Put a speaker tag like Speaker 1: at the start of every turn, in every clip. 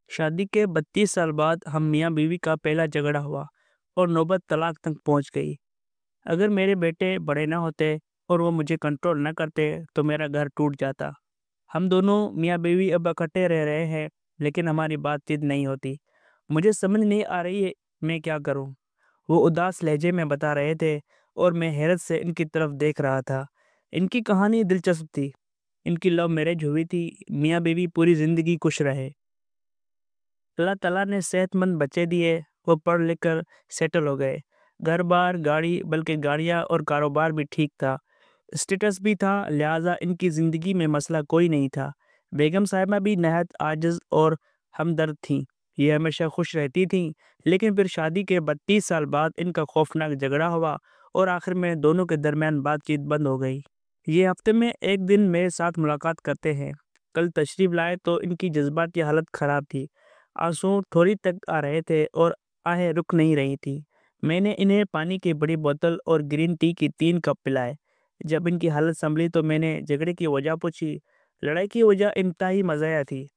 Speaker 1: शादी के 32 साल बाद हम मियाँ बीवी का पहला झगड़ा हुआ और नौबत तलाक तक पहुंच गई। अगर मेरे बेटे बड़े ना होते और वो मुझे कंट्रोल ना करते तो मेरा घर टूट जाता। हम दोनों मियाँ बीवी अब इकट्ठे रह रहे हैं, लेकिन हमारी बातचीत नहीं होती। मुझे समझ नहीं आ रही है मैं क्या करूं। वो उदास लहजे में बता रहे थे और मैं हैरत से इनकी तरफ देख रहा था। इनकी कहानी दिलचस्प थी। इनकी लव मैरिज हुई थी। मियाँ बीवी पूरी जिंदगी खुश रहे। अल्लाह ताला ने सेहतमंद बच्चे दिए। वो पढ़ लिख कर सेटल हो गए। घर बार गाड़ी, बल्कि गाड़ियाँ और कारोबार भी ठीक था। स्टेटस भी था, लिहाजा इनकी ज़िंदगी में मसला कोई नहीं था। बेगम साहिबा भी नहायत आजिज़ और हमदर्द थीं। ये हमेशा खुश रहती थीं, लेकिन फिर शादी के 32 साल बाद इनका खौफनाक झगड़ा हुआ और आखिर में दोनों के दरमियान बातचीत बंद हो गई। ये हफ्ते में एक दिन मेरे साथ मुलाकात करते हैं। कल तशरीफ़ लाए तो इनकी जज्बाती हालत ख़राब थी। आंसू थोड़ी तक आ रहे थे और आहें रुक नहीं रही थी। मैंने इन्हें पानी की बड़ी बोतल और ग्रीन टी की 3 कप पिलाए। जब इनकी हालत संभली तो मैंने झगड़े की वजह पूछी। लड़ाई की वजह इंतहाई मज़ाया थी।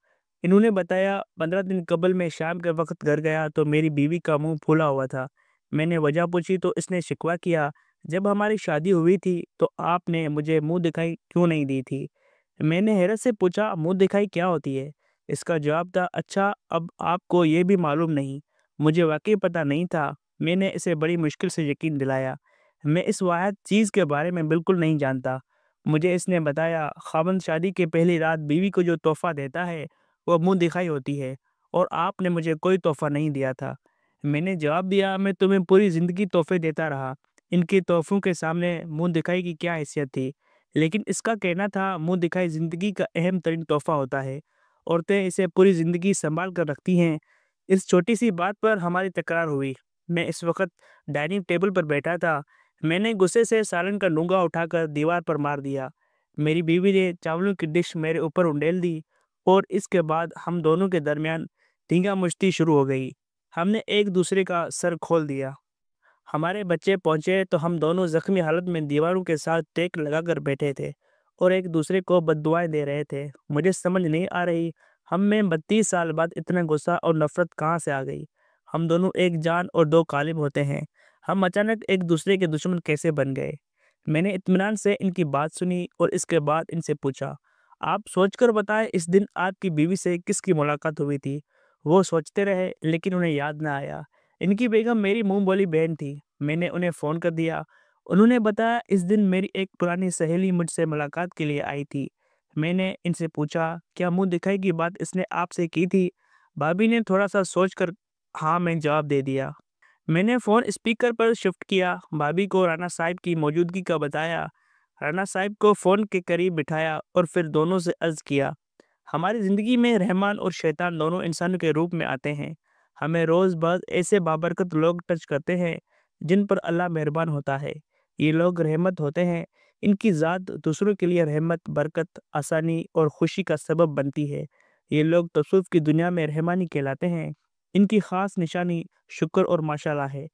Speaker 1: इन्होंने बताया, 15 दिन कबल मैं शाम के वक्त घर गया तो मेरी बीवी का मुंह फूला हुआ था। मैंने वजह पूछी तो इसने शिकवा किया, जब हमारी शादी हुई थी तो आपने मुझे मुंह दिखाई क्यों नहीं दी थी। मैंने हैरत से पूछा, मुंह दिखाई क्या होती है। इसका जवाब था, अच्छा अब आपको ये भी मालूम नहीं। मुझे वाकई पता नहीं था। मैंने इसे बड़ी मुश्किल से यकीन दिलाया। मैं इस वाहिद चीज़ के बारे में बिल्कुल नहीं जानता। मुझे इसने बताया, ख़ावंद शादी के पहली रात बीवी को जो तोहफ़ा देता है वो मुंह दिखाई होती है, और आपने मुझे कोई तोहफ़ा नहीं दिया था। मैंने जवाब दिया, मैं तुम्हें पूरी ज़िंदगी तोहफ़े देता रहा। इनके तोहफ़ों के सामने मुंह दिखाई की क्या हैसियत थी। लेकिन इसका कहना था, मुंह दिखाई ज़िंदगी का अहम तरीन तोहफ़ा होता है। औरतें इसे पूरी ज़िंदगी संभाल कर रखती हैं। इस छोटी सी बात पर हमारी तकरार हुई। मैं इस वक्त डाइनिंग टेबल पर बैठा था। मैंने गुस्से से सालन का डूंगा उठाकर दीवार पर मार दिया। मेरी बीवी ने चावलों की डिश मेरे ऊपर उंडेल दी और इसके बाद हम दोनों के दरमियान धींगा मुश्ती शुरू हो गई। हमने एक दूसरे का सर खोल दिया। हमारे बच्चे पहुंचे तो हम दोनों जख्मी हालत में दीवारों के साथ टेक लगाकर बैठे थे और एक दूसरे को बद्दुआएं दे रहे थे। मुझे समझ नहीं आ रही, हम में 32 साल बाद इतना गुस्सा और नफरत कहाँ से आ गई। हम दोनों एक जान और दो कालिब होते हैं। हम अचानक एक दूसरे के दुश्मन कैसे बन गए। मैंने इत्मीनान से इनकी बात सुनी और इसके बाद इनसे पूछा, आप सोचकर बताएं, इस दिन आपकी बीवी से किसकी मुलाकात हुई थी। वो सोचते रहे, लेकिन उन्हें याद ना आया। इनकी बेगम मेरी मुंह बोली बहन थी। मैंने उन्हें फ़ोन कर दिया। उन्होंने बताया, इस दिन मेरी एक पुरानी सहेली मुझसे मुलाकात के लिए आई थी। मैंने इनसे पूछा, क्या मुंह दिखाई की बात इसने आपसे की थी। भाभी ने थोड़ा सा सोचकर हाँ में जवाब दे दिया। मैंने फ़ोन स्पीकर पर शिफ्ट किया, भाभी को राना साहब की मौजूदगी का बताया। राना साहब को फ़ोन के करीब बिठाया और फिर दोनों से अर्ज़ किया, हमारी ज़िंदगी में रहमान और शैतान दोनों इंसानों के रूप में आते हैं। हमें रोज़ बस ऐसे बाबरकत लोग टच करते हैं जिन पर अल्लाह मेहरबान होता है। ये लोग रहमत होते हैं। इनकी ज़ात दूसरों के लिए रहमत, बरकत, आसानी और खुशी का सबब बनती है। ये लोग तसव्वुफ़ की दुनिया में रहमानी कहलाते हैं। इनकी ख़ास निशानी शुक्र और माशाअल्लाह है।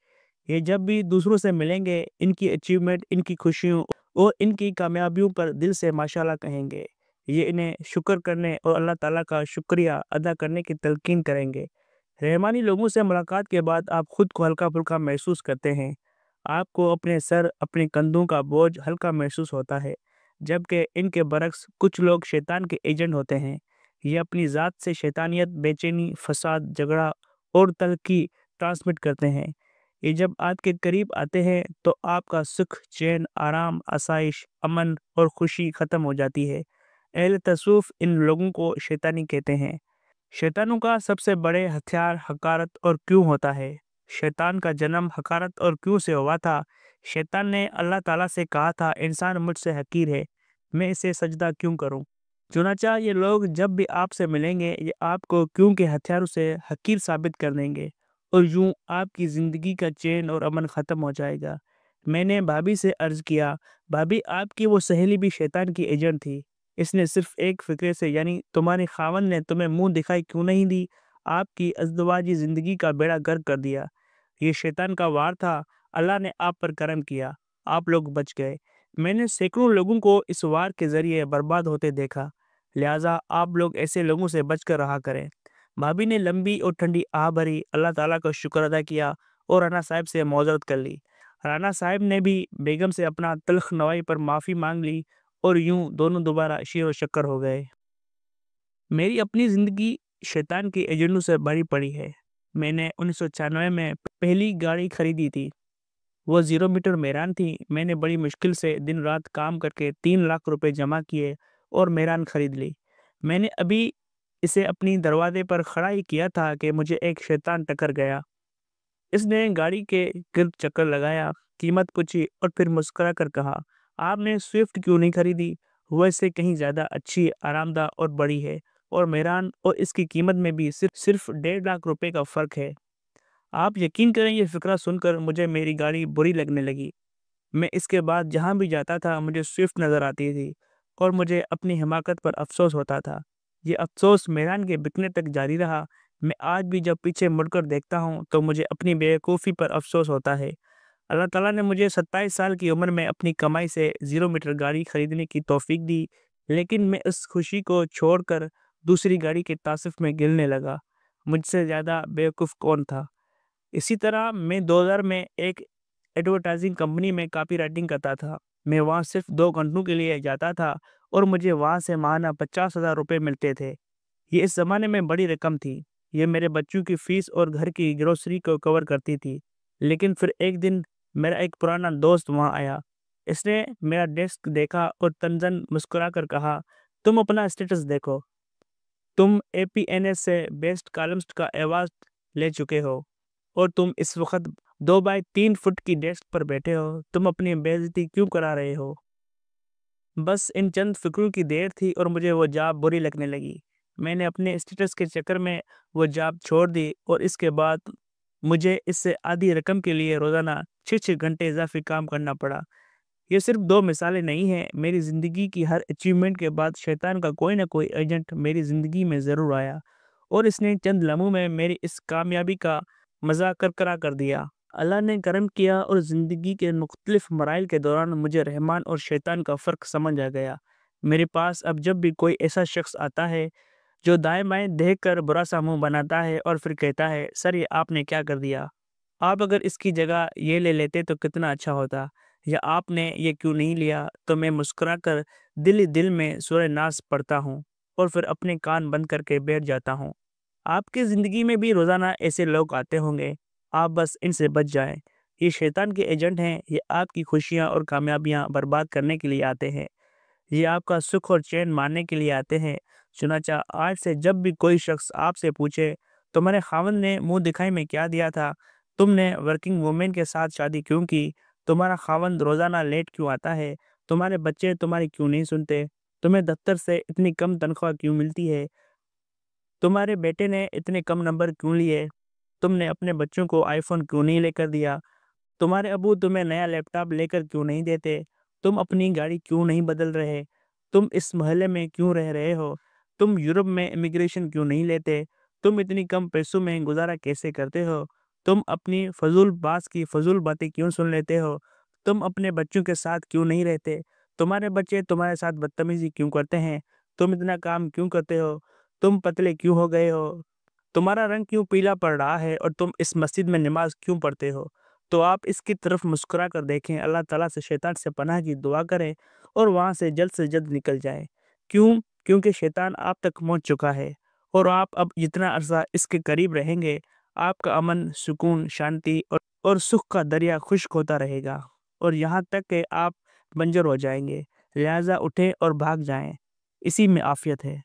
Speaker 1: ये जब भी दूसरों से मिलेंगे, इनकी अचीवमेंट, इनकी खुशियों और इनकी कामयाबियों पर दिल से माशाअल्लाह कहेंगे। ये इन्हें शुक्र करने और अल्लाह ताला का शुक्रिया अदा करने की तलकीन करेंगे। रहमानी लोगों से मुलाकात के बाद आप खुद को हल्का-फुल्का महसूस करते हैं। आपको अपने सर, अपने कंधों का बोझ हल्का महसूस होता है। जबकि इनके बरक्स कुछ लोग शैतान के एजेंट होते हैं। ये अपनी ज़ात से शैतानियत, बेचैनी, फसाद, झगड़ा और तल्खी ट्रांसमिट करते हैं। ये जब आपके करीब आते हैं तो आपका सुख, चैन, आराम, आसाइश, अमन और खुशी ख़त्म हो जाती है। अहले तसव्वुफ़ इन लोगों को शैतानी कहते हैं। शैतानों का सबसे बड़े हथियार हकारत और क्यों होता है। शैतान का जन्म हकारत और क्यों से हुआ था। शैतान ने अल्लाह ताला से कहा था, इंसान मुझसे हकीर है, मैं इसे सजदा क्यों करूं। चुनाचा ये लोग जब भी आपसे मिलेंगे, ये आपको क्यों के हथियारों से हकीर साबित कर देंगे और यूं आपकी ज़िंदगी का चैन और अमन ख़त्म हो जाएगा। मैंने भाभी से अर्ज़ किया, भाभी आपकी वो सहेली भी शैतान की एजेंट थी। इसने सिर्फ एक फ़िक्रे से, यानी तुम्हारे ख़ावंद ने तुम्हें मुँह दिखाई क्यों नहीं दी, आपकी अज़दवाजी ज़िंदगी का बेड़ा गर्क कर दिया। ये शैतान का वार था, अल्लाह ने आप पर करम किया, आप लोग बच गए। मैंने सैकड़ों लोगों को इस वार के ज़रिए बर्बाद होते देखा, लिहाज़ा आप लोग ऐसे लोगों से बच कर रहा करें। بھابی نے لمبی اور ٹھنڈی آہ بھری، اللہ تعالیٰ کا شکر ادا کیا اور رانا صاحب سے معذرت کر لی۔ رانا صاحب نے بھی بیگم سے اپنا تلخ نوائی پر معافی مانگ لی اور یوں دونوں دوبارہ شیر و شکر ہو گئے۔ میری اپنی زندگی شیطان کے ایجنڈوں سے بھری پڑی ہے۔ میں نے 1996 میں پہلی گاڑی خریدی تھی۔ وہ 0 میٹر میران تھی۔ میں نے بڑی مشکل سے دن رات کام کر کے 3 لاکھ روپے جمع کیے اور میران خرید لی۔ میں نے ابھی اسے اپنی دروازے پر کھڑا ہی کیا تھا کہ مجھے ایک شیطان ٹکر گیا۔ اس نے گاڑی کے گرد چکر لگایا، قیمت پوچھی اور پھر مسکرا کر کہا، آپ نے سوئفٹ کیوں نہیں خریدی؟ وہ اس سے کہیں زیادہ اچھی، آرام دہ اور بڑی ہے، اور میران اور اس کی قیمت میں بھی صرف 1.5 لاکھ روپے کا فرق ہے۔ آپ یقین کریں، یہ فکرہ سن کر مجھے میری گاڑی بری لگنے لگی۔ میں اس کے بعد جہاں بھی جاتا تھا مجھے سوئفٹ نظر آتی تھی اور مجھے اپنی حماقت پر افسوس ہوتا تھا۔ یہ افسوس میران کے بکنے تک جاری رہا۔ میں آج بھی جب پیچھے مڑ کر دیکھتا ہوں تو مجھے اپنی بیوقوفی پر افسوس ہوتا ہے۔ اللہ تعالیٰ نے مجھے 27 سال کی عمر میں اپنی کمائی سے 0 میٹر گاڑی خریدنے کی توفیق دی، لیکن میں اس خوشی کو چھوڑ کر دوسری گاڑی کے تعصف میں گرنے لگا۔ مجھ سے زیادہ بیوقوف کون تھا؟ اسی طرح میں 2000 میں ایک ایڈورٹائزنگ کمپنی میں کاپی رائٹنگ کرتا تھا۔ میں وہاں صرف 2 گھنٹوں کے لیے جاتا تھا اور مجھے وہاں سے ماہانہ 50,000 روپے ملتے تھے۔ یہ اس زمانے میں بڑی رقم تھی۔ یہ میرے بچوں کی فیس اور گھر کی گروسری کو کور کرتی تھی۔ لیکن پھر ایک دن میرا ایک پرانا دوست وہاں آیا۔ اس نے میرا ڈیسک دیکھا اور تنزن مسکرا کر کہا، تم اپنا اسٹیٹس دیکھو۔ تم APNS سے بیسٹ کالمسٹ کا ایوارڈ لے چکے ہو اور تم اس وقت 2 بائی 3 فٹ کی ڈیسک پر بیٹھے ہو۔ تم اپنی بےعزتی کیوں کرا رہے ہو؟ بس ان چند فکروں کی دیر تھی اور مجھے وہ جاب بری لگنے لگی۔ میں نے اپنے اسٹیٹس کے چکر میں وہ جاب چھوڑ دی اور اس کے بعد مجھے اس سے آدھی رقم کے لیے روزانہ 6 گھنٹے اضافی کام کرنا پڑا۔ یہ صرف 2 مثالیں نہیں ہیں۔ میری زندگی کی ہر اچیومنٹ کے بعد شیطان کا کوئی نہ کوئی ایجنٹ میری زندگی میں ضرور آیا اور اس نے چند لمحوں میں میری اس کامیابی کا مذاق کرکرا کر دیا۔ اللہ نے کرم کیا اور زندگی کے مختلف مراحل کے دوران مجھے رحمان اور شیطان کا فرق سمجھ آ گیا۔ میرے پاس اب جب بھی کوئی ایسا شخص آتا ہے جو دائیں بائیں دیکھ کر برا سا منہ بناتا ہے اور پھر کہتا ہے، سر یہ آپ نے کیا کر دیا؟ آپ اگر اس کی جگہ یہ لے لیتے تو کتنا اچھا ہوتا، یا آپ نے یہ کیوں نہیں لیا، تو میں مسکرا کر دل ہی دل میں سورہ ناس پڑھتا ہوں اور پھر اپنے کان بند کر کے بیٹھ جاتا ہوں۔ آپ کی زندگی میں بھی روزانہ ایسے لوگ آتے ہوں گے، آپ بس ان سے بچ جائیں۔ یہ شیطان کے ایجنٹ ہیں۔ یہ آپ کی خوشیاں اور کامیابیاں برباد کرنے کے لیے آتے ہیں۔ یہ آپ کا سکھ اور چین مارنے کے لیے آتے ہیں۔ چنانچہ آج سے جب بھی کوئی شخص آپ سے پوچھے تمہارے خاوند نے منہ دکھائی میں کیا دیا تھا، تم نے ورکنگ وومن کے ساتھ شادی کیوں کی، تمہارا خاوند روزانہ لیٹ کیوں آتا ہے، تمہارے بچے تمہاری کیوں نہیں سنتے، تمہیں دفتر سے اتنی کم تنخواہ کیوں ملتی ہے، تمہارے بیٹے نے اتنے کم نمبر کیوں لیے، تم نے اپنے بچوں کو آئی فون کیوں نہیں لے کر دیا، تمہارے ابو تمہیں نیا لیپ ٹاپ لے کر کیوں نہیں دیتے، تم اپنی گاڑی کیوں نہیں بدل رہے، تم اس محلے میں کیوں رہ رہے ہو، تم یورپ میں امیگریشن کیوں نہیں لیتے، تم اتنی کم پیسوں میں گزارا کیسے کرتے ہو، تم اپنی فضول باز کی فضول باتیں کیوں سن لیتے ہو، تم اپنے بچوں کے ساتھ کیوں نہیں رہتے، تمہارے بچے تمہارے ساتھ بدتمیزی کیوں کرتے ہیں، تم اتنا کام کیوں کرتے ہو، تم پتلے کیوں ہو گئے ہو، تمہارا رنگ کیوں پیلا پڑ رہا ہے اور تم اس مسجد میں نماز کیوں پڑھتے ہو۔ تو آپ اس کی طرف مسکرا کر دیکھیں، اللہ تعالیٰ سے شیطان سے پناہ کی دعا کریں اور وہاں سے جلد نکل جائیں۔ کیونکہ شیطان آپ تک پہنچ چکا ہے اور آپ اب جتنا عرصہ اس کے قریب رہیں گے، آپ کا امن، سکون، شانتی اور سکھ کا دریا خشک ہوتا رہے گا اور یہاں تک کہ آپ بنجر ہو جائیں گے۔ لہٰذا اٹھیں اور بھاگ جائیں، اسی میں عافیت ہے۔